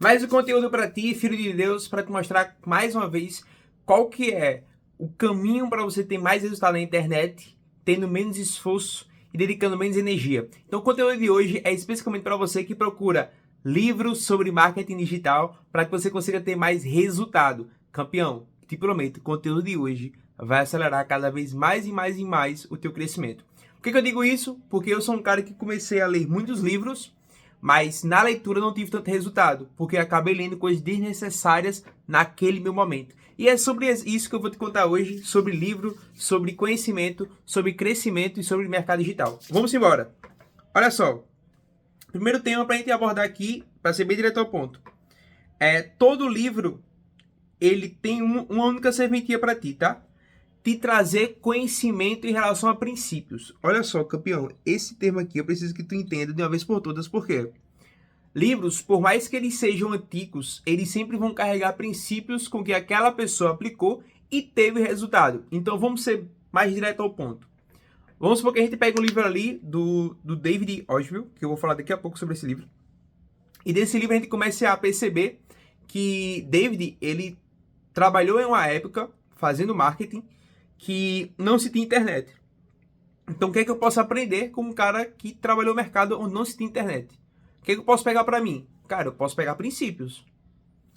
Mais um conteúdo para ti, filho de Deus, para te mostrar mais uma vez qual que é o caminho para você ter mais resultado na internet, tendo menos esforço e dedicando menos energia. Então o conteúdo de hoje é especificamente para você que procura livros sobre marketing digital para que você consiga ter mais resultado. Campeão, te prometo, o conteúdo de hoje vai acelerar cada vez mais e mais e mais o teu crescimento. Por que eu digo isso? Porque eu sou um cara que comecei a ler muitos livros, mas na leitura não tive tanto resultado, porque acabei lendo coisas desnecessárias naquele meu momento. E é sobre isso que eu vou te contar hoje, sobre livro, sobre conhecimento, sobre crescimento e sobre mercado digital. Vamos embora. Olha só, primeiro tema para a gente abordar aqui, para ser bem direto ao ponto. Todo livro, ele tem uma única serventia para ti, tá? Te trazer conhecimento em relação a princípios. Olha só, campeão, esse termo aqui eu preciso que tu entenda de uma vez por todas, por quê? Livros, por mais que eles sejam antigos, eles sempre vão carregar princípios com que aquela pessoa aplicou e teve resultado. Então vamos ser mais direto ao ponto. Vamos supor que a gente pega um livro ali do David Oswell, que eu vou falar daqui a pouco sobre esse livro. E desse livro a gente começa a perceber que David, ele trabalhou em uma época fazendo marketing que não se tinha internet. Então o que é que eu posso aprender com um cara que trabalhou no mercado onde não se tinha internet? O que é que eu posso pegar para mim? Cara, eu posso pegar princípios.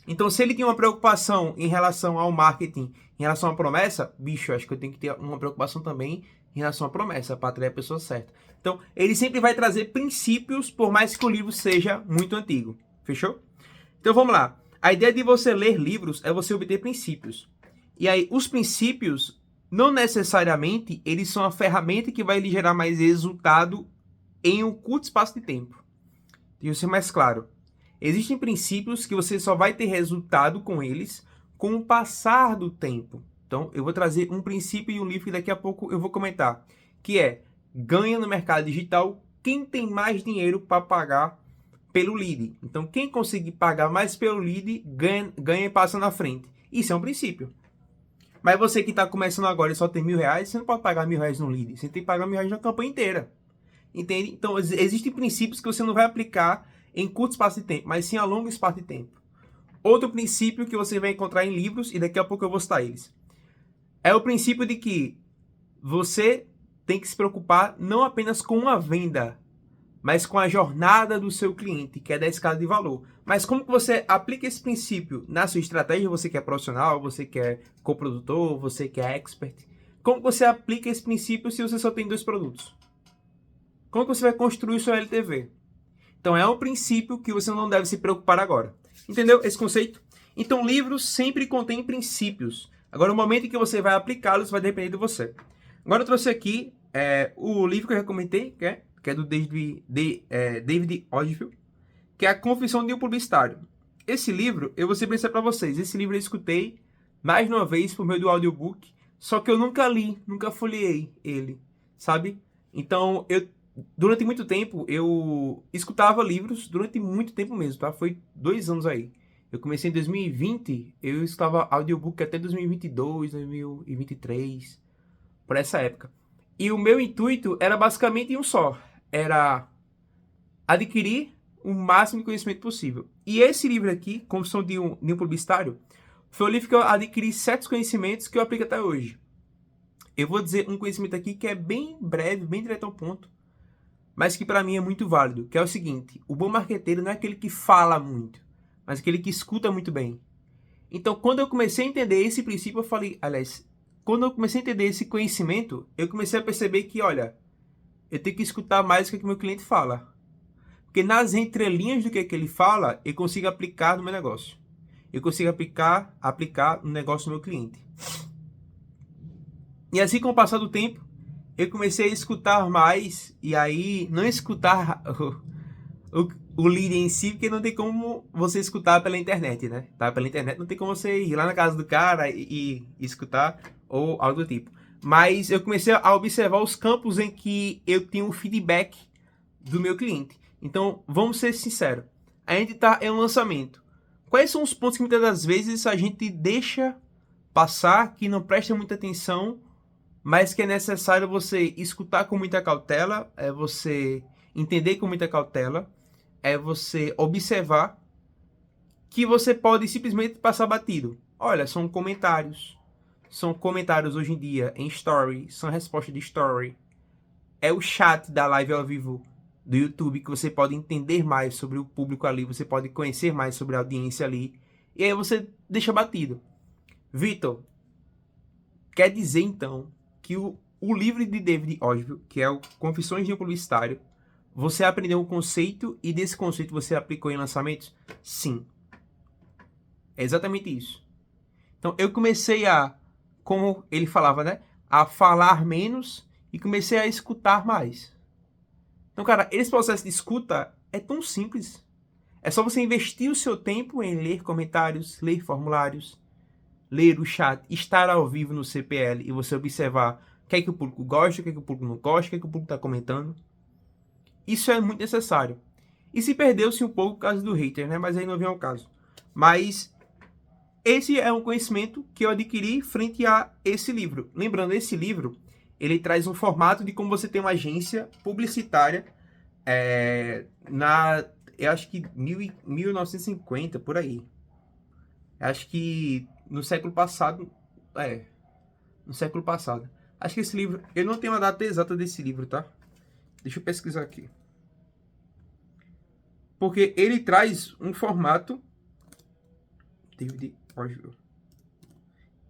Então, se ele tinha uma preocupação em relação ao marketing, em relação à promessa, bicho, eu acho que eu tenho que ter uma preocupação também em relação à promessa, para atrair a pessoa certa. Então, ele sempre vai trazer princípios, por mais que o livro seja muito antigo. Fechou? Então, vamos lá. A ideia de você ler livros é você obter princípios. E aí, os princípios, não necessariamente, eles são a ferramenta que vai lhe gerar mais resultado em um curto espaço de tempo. Deixa eu ser mais claro. Existem princípios que você só vai ter resultado com eles com o passar do tempo. Então, eu vou trazer um princípio e um livro que daqui a pouco eu vou comentar, que é: ganha no mercado digital quem tem mais dinheiro para pagar pelo lead. Então, quem conseguir pagar mais pelo lead, ganha e passa na frente. Isso é um princípio. Mas você que está começando agora e só tem R$ 1.000, você não pode pagar R$ 1.000 no lead. Você tem que pagar R$ 1.000 na campanha inteira. Entende? Então, existem princípios que você não vai aplicar em curto espaço de tempo, mas sim a longo espaço de tempo. Outro princípio que você vai encontrar em livros, e daqui a pouco eu vou citar eles, é o princípio de que você tem que se preocupar não apenas com uma venda, mas com a jornada do seu cliente, que é da escala de valor. Mas como que você aplica esse princípio na sua estratégia? Você que é profissional, você que é coprodutor, você que é expert. Como que você aplica esse princípio se você só tem 2 produtos? Como que você vai construir o seu LTV? Então é um princípio que você não deve se preocupar agora. Entendeu esse conceito? Então livros sempre contêm princípios. Agora o momento em que você vai aplicá-los vai depender de você. Agora eu trouxe aqui o livro que eu recomendei, que é do David Oswell, que é A Confissão de um Publicitário. Esse livro, eu vou ser bem sincero para vocês, esse livro eu escutei mais de uma vez por meio do audiobook, só que eu nunca li, nunca folheei ele, sabe? Então, durante muito tempo, eu escutava livros, durante muito tempo mesmo, tá? Foi 2 anos aí. Eu comecei em 2020, eu escutava audiobook até 2022, 2023, por essa época. E o meu intuito era basicamente um só, era adquirir o máximo de conhecimento possível. E esse livro aqui, Confissão de um Publicitário, foi o livro que eu adquiri certos conhecimentos que eu aplico até hoje. Eu vou dizer um conhecimento aqui que é bem breve, bem direto ao ponto, mas que para mim é muito válido, que é o seguinte: o bom marqueteiro não é aquele que fala muito, mas aquele que escuta muito bem. Então, quando eu comecei a entender esse princípio, eu falei, aliás, quando eu comecei a entender esse conhecimento, eu comecei a perceber que, olha, eu tenho que escutar mais o que o meu cliente fala. Porque nas entrelinhas do que ele fala, eu consigo aplicar no meu negócio. Eu consigo aplicar no negócio do meu cliente. E assim, com o passar do tempo, eu comecei a escutar mais, e aí não escutar o lead em si, porque não tem como você escutar pela internet, né? Tá? Pela internet não tem como você ir lá na casa do cara e escutar, ou algo do tipo. Mas eu comecei a observar os campos em que eu tenho um feedback do meu cliente. Então, vamos ser sinceros. A gente está em um lançamento. Quais são os pontos que muitas das vezes a gente deixa passar, que não presta muita atenção, mas que é necessário você escutar com muita cautela, é você entender com muita cautela, é você observar que você pode simplesmente passar batido. Olha, são comentários. São comentários hoje em dia em story, são respostas de story. É o chat da live ao vivo do YouTube que você pode entender mais sobre o público ali, você pode conhecer mais sobre a audiência ali. E aí você deixa batido. Vitor, quer dizer então que o livro de David Oswell, que é o Confissões de um Publicitário, você aprendeu um conceito e desse conceito você aplicou em lançamentos? Sim. É exatamente isso. Então eu comecei a, como ele falava, né? A falar menos e comecei a escutar mais. Então, cara, esse processo de escuta é tão simples. É só você investir o seu tempo em ler comentários, ler formulários, ler o chat, estar ao vivo no CPL e você observar o que é que o público gosta, o que é que o público não gosta, o que é que o público está comentando. Isso é muito necessário. E se perdeu-se um pouco por causa do hater, né? Mas aí não vem ao caso. Mas esse é um conhecimento que eu adquiri frente a esse livro. Lembrando, esse livro, ele traz um formato de como você tem uma agência publicitária eu acho que 1950, por aí. Acho que no século passado, no século passado. Acho que esse livro, eu não tenho a data exata desse livro, tá? Deixa eu pesquisar aqui. Porque ele traz um formato, David Oswell.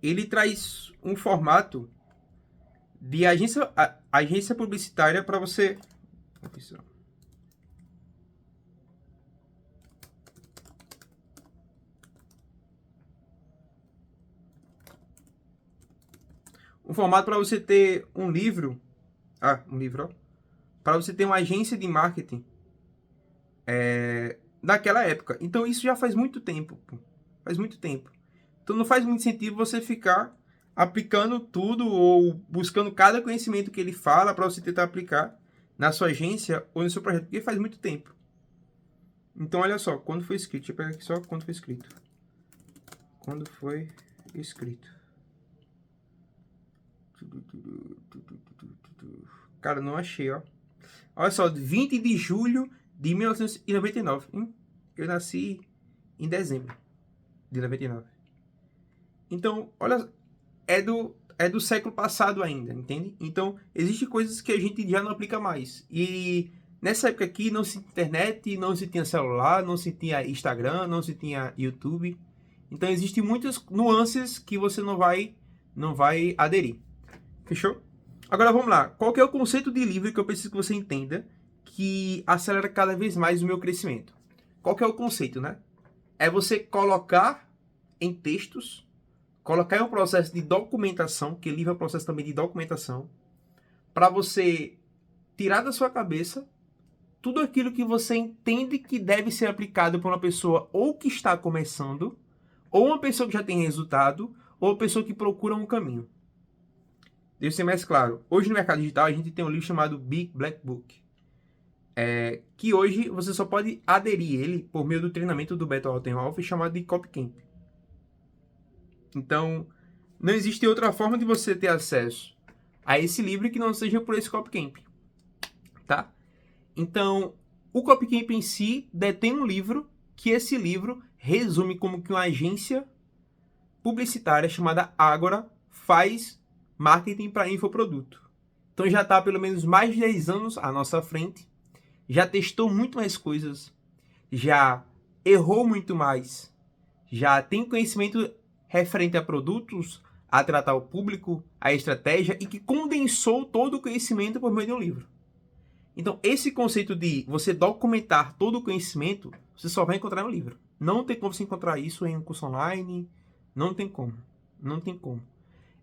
Ele traz um formato de agência publicitária para você. Um formato para você ter um livro. Um livro, ó. Para você ter uma agência de marketing daquela época. Então isso já faz muito tempo. Pô. Faz muito tempo. Então não faz muito sentido você ficar aplicando tudo ou buscando cada conhecimento que ele fala para você tentar aplicar na sua agência ou no seu projeto, porque faz muito tempo. Então olha só, quando foi escrito, deixa eu pegar aqui só quando foi escrito. Quando foi escrito. Cara, não achei, ó. Olha só, 20 de julho de 1999. Eu nasci em dezembro de 99. Então, olha, é do século passado ainda, entende? Então, existem coisas que a gente já não aplica mais. E nessa época aqui não se tinha internet, não se tinha celular, não se tinha Instagram, não se tinha YouTube. Então, existem muitas nuances que você não vai aderir. Fechou? Agora vamos lá. Qual que é o conceito de livro que eu preciso que você entenda que acelera cada vez mais o meu crescimento? Qual que é o conceito, né? É você colocar em textos, colocar em um processo de documentação, que livro é um processo também de documentação, para você tirar da sua cabeça tudo aquilo que você entende que deve ser aplicado por uma pessoa ou que está começando, ou uma pessoa que já tem resultado, ou uma pessoa que procura um caminho. Deixa eu ser mais claro. Hoje no mercado digital a gente tem um livro chamado Big Black Book. Que hoje você só pode aderir ele por meio do treinamento do Beto Altenhoff chamado de Copycamp. Então, não existe outra forma de você ter acesso a esse livro que não seja por esse Copycamp. Tá? Então, o Copycamp em si detém um livro que esse livro resume como que uma agência publicitária chamada Agora faz marketing para infoproduto. Então já está pelo menos mais de 10 anos à nossa frente, já testou muito mais coisas, já errou muito mais, já tem conhecimento referente a produtos, a tratar o público, a estratégia e que condensou todo o conhecimento por meio de um livro. Então esse conceito de você documentar todo o conhecimento, você só vai encontrar em um livro. Não tem como você encontrar isso em um curso online, não tem como. Não tem como.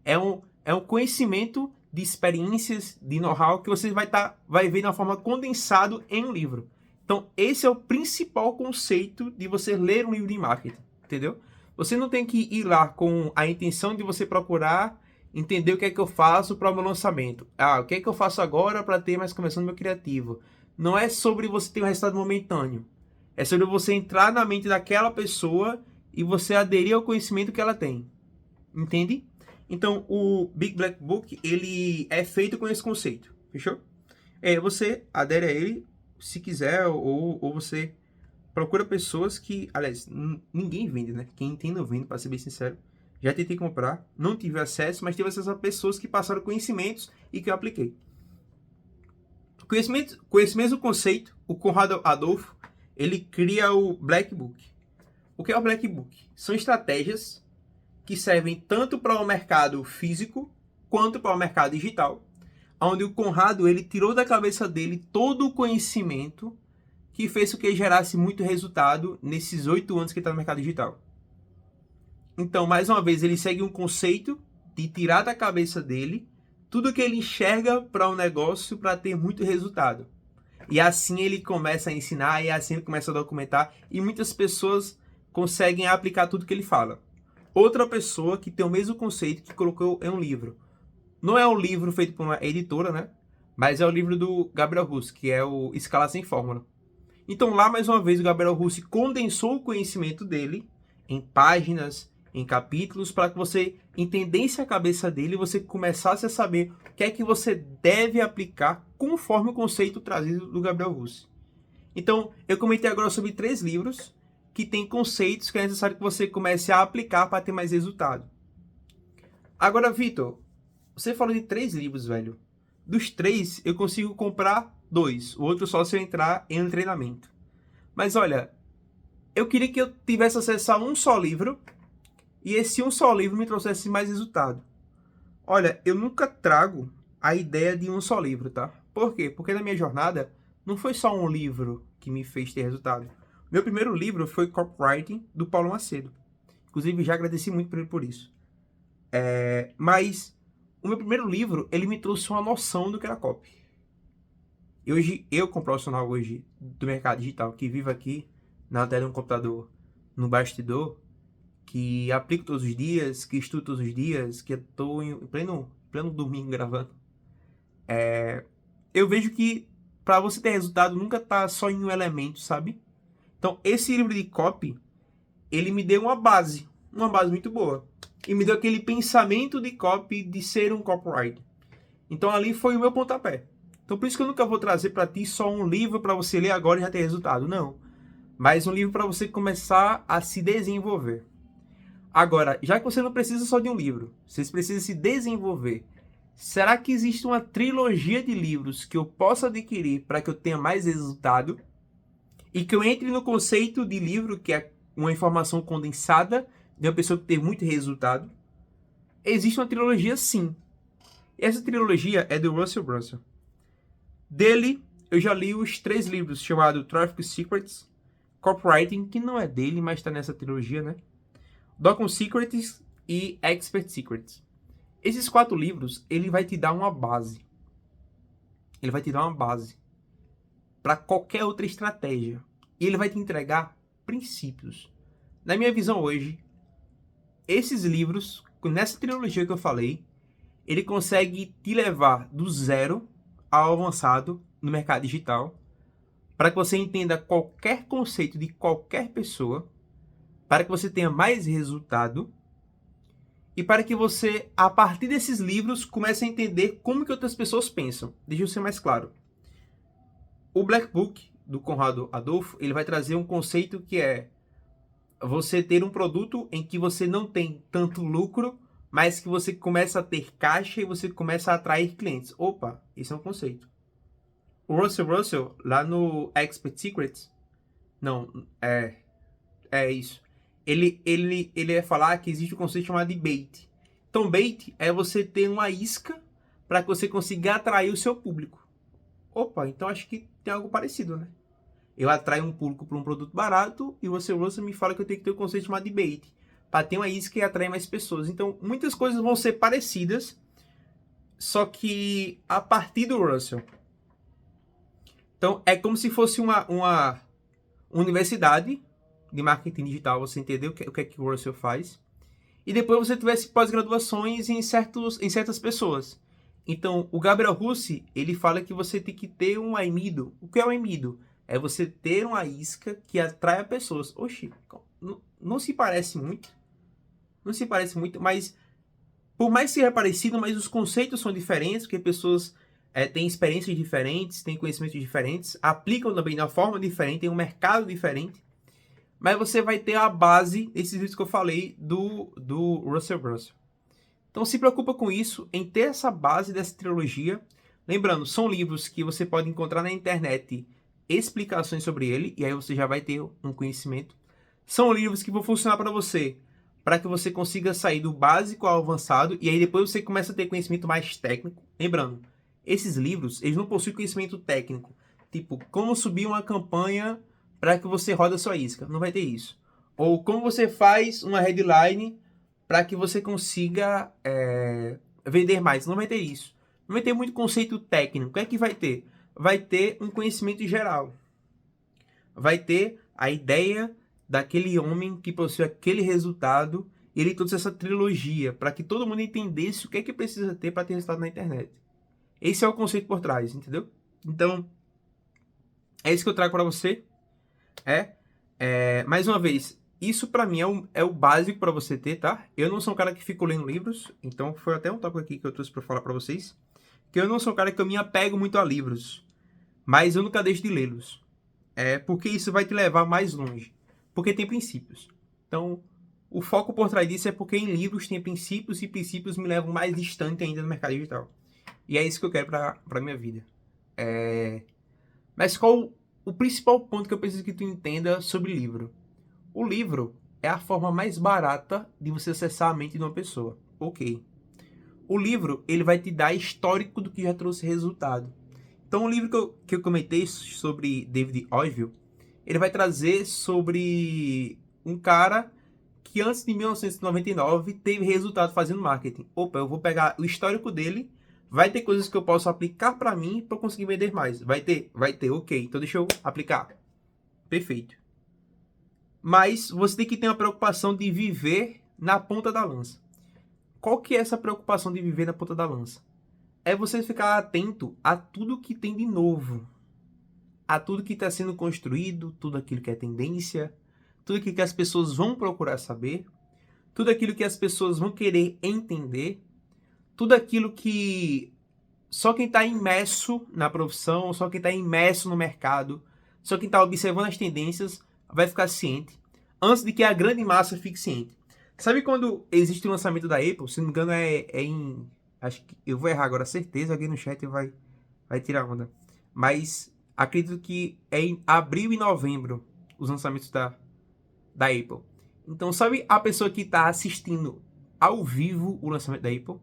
É um conhecimento de experiências, de know-how que você vai ver de uma forma condensado em um livro. Então, esse é o principal conceito de você ler um livro de marketing, entendeu? Você não tem que ir lá com a intenção de você procurar entender o que é que eu faço para o meu lançamento. O que é que eu faço agora para ter mais conversão no meu criativo. Não é sobre você ter um resultado momentâneo. É sobre você entrar na mente daquela pessoa e você aderir ao conhecimento que ela tem. Entende? Então, o Big Black Book, ele é feito com esse conceito. Fechou? Você adere a ele, se quiser, ou você procura pessoas que, aliás, ninguém vende, né? Quem tem não vende, para ser bem sincero. Já tentei comprar, não tive acesso, mas tive acesso a pessoas que passaram conhecimentos e que eu apliquei. Com esse mesmo conceito, o Conrado Adolfo, ele cria o Black Book. O que é o Black Book? São estratégias que servem tanto para o mercado físico quanto para o mercado digital, onde o Conrado ele tirou da cabeça dele todo o conhecimento que fez com que ele gerasse muito resultado nesses 8 anos que ele está no mercado digital. Então, mais uma vez, ele segue um conceito de tirar da cabeça dele tudo que ele enxerga para um negócio para ter muito resultado. E assim ele começa a ensinar, e assim ele começa a documentar, e muitas pessoas conseguem aplicar tudo que ele fala. Outra pessoa que tem o mesmo conceito que colocou em um livro. Não é um livro feito por uma editora, né? Mas é o livro do Gabriel Russi, que é o Escala Sem Fórmula. Então lá, mais uma vez, o Gabriel Russi condensou o conhecimento dele em páginas, em capítulos, para que você entendesse a cabeça dele e você começasse a saber o que é que você deve aplicar conforme o conceito trazido do Gabriel Russi. Então, eu comentei agora sobre 3 livros que têm conceitos que é necessário que você comece a aplicar para ter mais resultado. Agora, Vitor, você falou de 3 livros, velho. Dos 3, eu consigo comprar 2. O outro só se eu entrar em um treinamento. Mas olha, eu queria que eu tivesse acesso a um só livro e esse um só livro me trouxesse mais resultado. Olha, eu nunca trago a ideia de um só livro, tá? Por quê? Porque na minha jornada não foi só um livro que me fez ter resultado. Meu primeiro livro foi Copywriting, do Paulo Macedo. Inclusive, já agradeci muito por ele por isso. Mas o meu primeiro livro, ele me trouxe uma noção do que era copy. E hoje, eu, como profissional hoje do mercado digital, que vivo aqui na tela de um computador, no bastidor, que aplico todos os dias, que estudo todos os dias, que estou em pleno domingo gravando, eu vejo que para você ter resultado nunca tá só em um elemento, sabe? Então, esse livro de copy, ele me deu uma base muito boa. E me deu aquele pensamento de copy, de ser um copywriter. Então, ali foi o meu pontapé. Então, por isso que eu nunca vou trazer para ti só um livro para você ler agora e já ter resultado. Não. Mas um livro para você começar a se desenvolver. Agora, já que você não precisa só de um livro, você precisa se desenvolver. Será que existe uma trilogia de livros que eu possa adquirir para que eu tenha mais resultado? E que eu entre no conceito de livro, que é uma informação condensada de uma pessoa que tem muito resultado? Existe uma trilogia, sim. Essa trilogia é do Russell Brunson. Dele, eu já li os 3 livros, chamados Traffic Secrets, Copywriting, que não é dele, mas está nessa trilogia, né? Document Secrets e Expert Secrets. Esses 4 livros, ele vai te dar uma base. Ele vai te dar uma base para qualquer outra estratégia. E ele vai te entregar princípios. Na minha visão hoje, esses livros, nessa trilogia que eu falei, ele consegue te levar do zero ao avançado no mercado digital, para que você entenda qualquer conceito de qualquer pessoa, para que você tenha mais resultado e para que você, a partir desses livros, comece a entender como que outras pessoas pensam. Deixa eu ser mais claro. O Black Book, do Conrado Adolfo, ele vai trazer um conceito que é você ter um produto em que você não tem tanto lucro, mas que você começa a ter caixa e você começa a atrair clientes. Opa, esse é um conceito. O Russell, lá no Expert Secrets, não, é isso. Ele vai falar que existe um conceito chamado de bait. Então, bait é você ter uma isca para que você consiga atrair o seu público. Opa, então acho que tem algo parecido, né? Eu atraio um público para um produto barato e você me fala que eu tenho que ter um conceito chamado de bait, para ter uma isca e atrair mais pessoas. Então, muitas coisas vão ser parecidas, só que a partir do Russell. Então, é como se fosse uma universidade de marketing digital, você entendeu o que é que o Russell faz. E depois você tivesse pós-graduações em certas pessoas. Então, o Gabriel Russi, ele fala que você tem que ter um AIMIDO. O que é o AIMIDO? É você ter uma isca que atrai pessoas. Oxi, não se parece muito. Não se parece muito, mas por mais que seja parecido, mas os conceitos são diferentes, porque pessoas têm experiências diferentes, têm conhecimentos diferentes, aplicam também de uma forma diferente, tem um mercado diferente. mas você vai ter a base desses livros que eu falei do Russell Brunson. Então se preocupa com isso, em ter essa base dessa trilogia. Lembrando, são livros que você pode encontrar na internet explicações sobre ele, e aí você já vai ter um conhecimento. São livros que vão funcionar para você, para que você consiga sair do básico ao avançado, e aí depois você começa a ter conhecimento mais técnico. Lembrando, esses livros, eles não possuem conhecimento técnico, tipo, como subir uma campanha para que você roda a sua isca. Não vai ter isso. Ou como você faz uma headline para que você consiga vender mais. Não vai ter isso. Não vai ter muito conceito técnico. O que é que vai ter? Vai ter um conhecimento geral. Vai ter a ideia daquele homem que possui aquele resultado. Ele trouxe essa trilogia para que todo mundo entendesse o que é que precisa ter para ter resultado na internet. Esse é o conceito por trás, entendeu? Então, é isso que eu trago para você. Mais uma vez, isso para mim é o básico para você ter, tá? Eu não sou um cara que fico lendo livros, então foi até um tópico aqui que eu trouxe para falar para vocês, que eu não sou um cara que eu me apego muito a livros, mas eu nunca deixo de lê-los. Porque isso vai te levar mais longe, porque tem princípios. Então, o foco por trás disso é porque em livros tem princípios, e princípios me levam mais distante ainda no mercado digital. E é isso que eu quero para minha vida. Mas qual o principal ponto que eu preciso que tu entenda sobre livro? O livro é a forma mais barata de você acessar a mente de uma pessoa. Ok. O livro, ele vai te dar histórico do que já trouxe resultado. Então, o livro que eu comentei sobre David Ogilvy, ele vai trazer sobre um cara que antes de 1999 teve resultado fazendo marketing. Opa, eu vou pegar o histórico dele, vai ter coisas que eu posso aplicar para mim para conseguir vender mais. Vai ter, ok. Então deixa eu aplicar. Perfeito. Mas você tem que ter uma preocupação de viver na ponta da lança. Qual que é essa preocupação de viver na ponta da lança? É você ficar atento a tudo que tem de novo, a tudo que está sendo construído, tudo aquilo que é tendência, tudo aquilo que as pessoas vão procurar saber, tudo aquilo que as pessoas vão querer entender, tudo aquilo que só quem está imerso na profissão, só quem está imerso no mercado, só quem está observando as tendências vai ficar ciente, antes de que a grande massa fique ciente. Sabe quando existe o lançamento da Apple? Se não me engano é em... Acho que eu vou errar agora, certeza, alguém no chat vai tirar onda. Mas acredito que é em abril e novembro os lançamentos da Apple. Então, sabe a pessoa que está assistindo ao vivo o lançamento da Apple?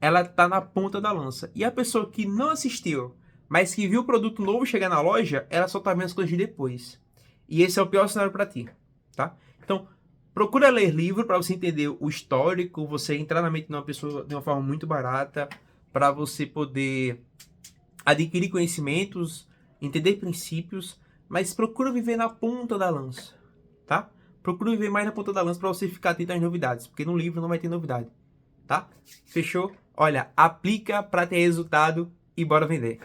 Ela está na ponta da lança. E a pessoa que não assistiu, mas que viu o produto novo chegar na loja, ela só está vendo as coisas depois. E esse é o pior cenário para ti, tá? Então, procura ler livro para você entender o histórico, você entrar na mente de uma pessoa de uma forma muito barata, para você poder adquirir conhecimentos, entender princípios, mas procura viver na ponta da lança, tá? Procura viver mais na ponta da lança para você ficar atento às novidades, porque no livro não vai ter novidade, tá? Fechou? Olha, aplica para ter resultado e bora vender.